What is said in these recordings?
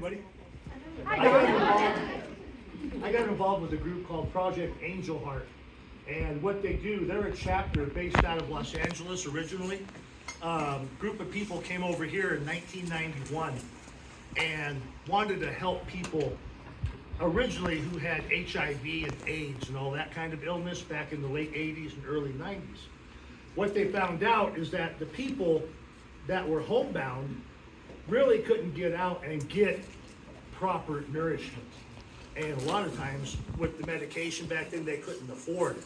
everybody. I got involved with a group called Project Angel Heart. And what they do, they're a chapter based out of Los Angeles originally. Group of people came over here in 1991 and wanted to help people originally who had HIV and AIDS and all that kind of illness back in the late 80s and early 90s. What they found out is that the people that were homebound really couldn't get out and get proper nourishment. And a lot of times with the medication back then, they couldn't afford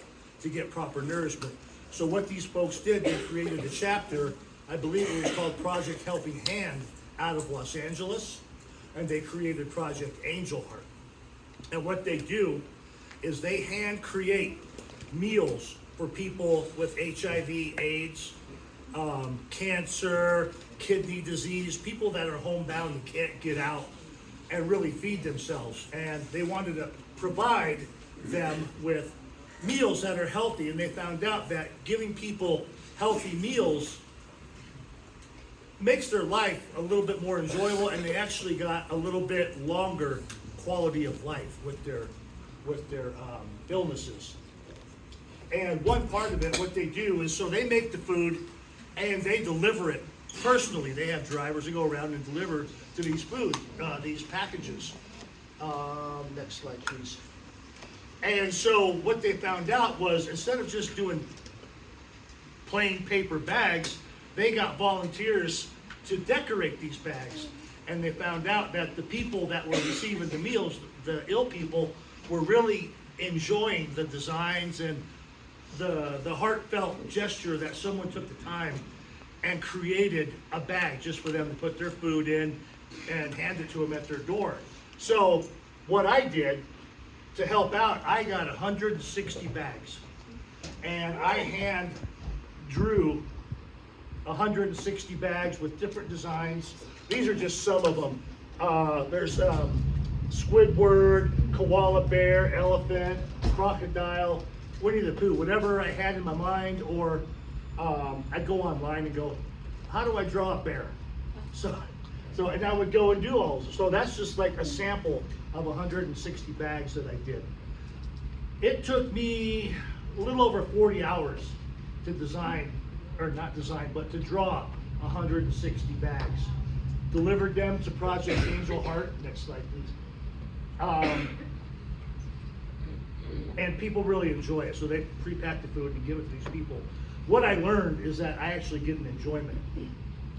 to get proper nourishment. So what these folks did, they created a chapter, I believe it was called Project Helping Hand, out of Los Angeles, and they created Project Angel Heart. And what they do is they hand create meals for people with HIV, AIDS, cancer, kidney disease, people that are homebound and can't get out and really feed themselves. And they wanted to provide them with meals that are healthy, and they found out that giving people healthy meals makes their life a little bit more enjoyable, and they actually got a little bit longer quality of life with their illnesses. And one part of it, what they do is, so they make the food and they deliver it personally. They have drivers that go around and deliver to these these packages. Next slide, please. And so what they found out was, instead of just doing plain paper bags, they got volunteers to decorate these bags. And they found out that the people that were receiving the meals, the ill people, were really enjoying the designs and the heartfelt gesture that someone took the time and created a bag just for them to put their food in and hand it to them at their door. So what I did to help out, I got 160 bags, and I hand drew 160 bags with different designs. These are just some of them. There's Squidward, koala bear, elephant, crocodile, Winnie the Pooh, whatever I had in my mind, or I'd go online and go, how do I draw a bear? So and I would go and do all this. So that's just like a sample of 160 bags that I did. It took me a little over 40 hours to design, or not design, but to draw 160 bags. Delivered them to Project Angel Heart. Next slide, please. And people really enjoy it. So they pre-pack the food and give it to these people. What I learned is that I actually get an enjoyment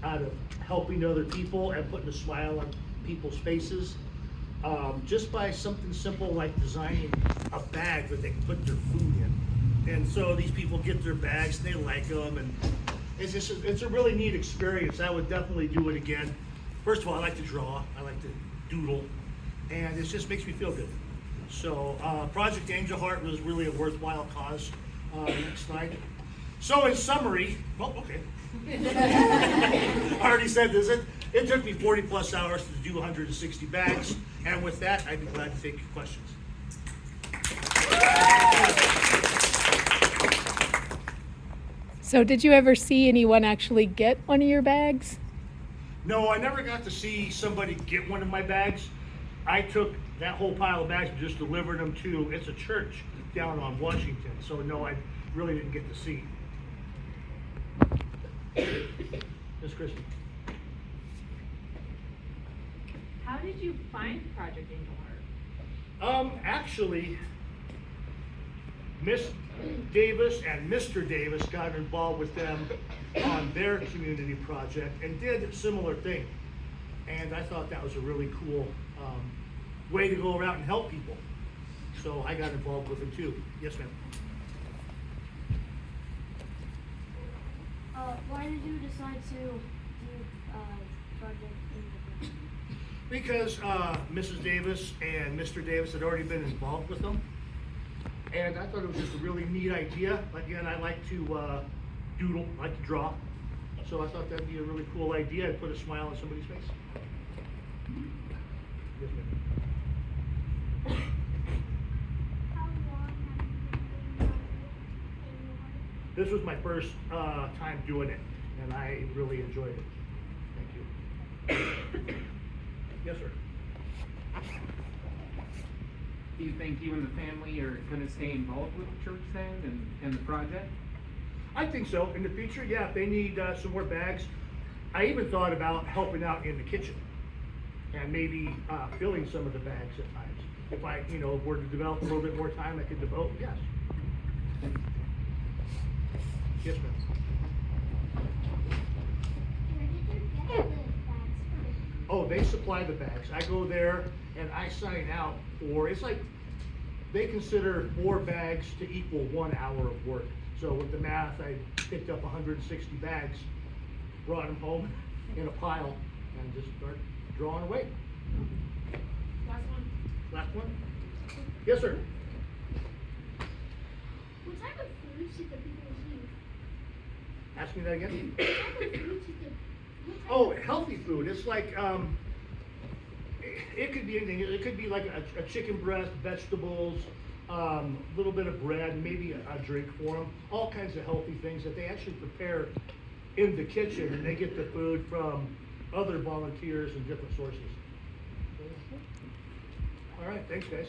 out of helping other people and putting a smile on people's faces. Just by something simple like designing a bag that they can put their food in. And so these people get their bags, and they like them, and it's a really neat experience. I would definitely do it again. First of all, I like to draw, I like to doodle, and it just makes me feel good. So Project Angel Heart was really a worthwhile cause. Next slide. So in summary, well, okay. I already said this. It took me 40 plus hours to do 160 bags. And with that, I'd be glad to take your questions. So did you ever see anyone actually get one of your bags? No, I never got to see somebody get one of my bags. I took that whole pile of bags and just delivered them to, it's a church down on Washington. So no, I really didn't get to see. Miss Christie. How did you find Project Angel Heart? Actually, Miss Davis and Mr. Davis got involved with them on their community project and did a similar thing. And I thought that was a really cool way to go around and help people. So I got involved with them too. Yes, ma'am. Why did you decide to do Project Angel? Because Mrs. Davis and Mr. Davis had already been involved with them. And I thought it was just a really neat idea. Again, I like to doodle, I like to draw. So I thought that'd be a really cool idea and put a smile on somebody's face. Yes, ma'am. How long have you been doing Angel Heart? This was my first time doing it, and I really enjoyed it. Thank you. Yes, sir. Do you think you and the family are gonna stay involved with the church then and the project? I think so. In the future, yeah, if they need some more bags. I even thought about helping out in the kitchen and maybe filling some of the bags at times. If I, were to develop a little bit more time, I could devote, yes. Yes, ma'am. Where did you get the bags from? Oh, they supply the bags. I go there and I sign out for, it's like, they consider 4 bags to equal 1 hour of work. So with the math, I picked up 160 bags, brought them home in a pile, and just start drawing away. Last one. Last one? Yes, sir. What type of foods did the people eat? Ask me that again. What type of foods did the Oh, healthy food. It's like, it could be anything. It could be like a chicken breast, vegetables, a little bit of bread, maybe a drink for them. All kinds of healthy things that they actually prepare in the kitchen, and they get the food from other volunteers and different sources. All right, thanks, guys.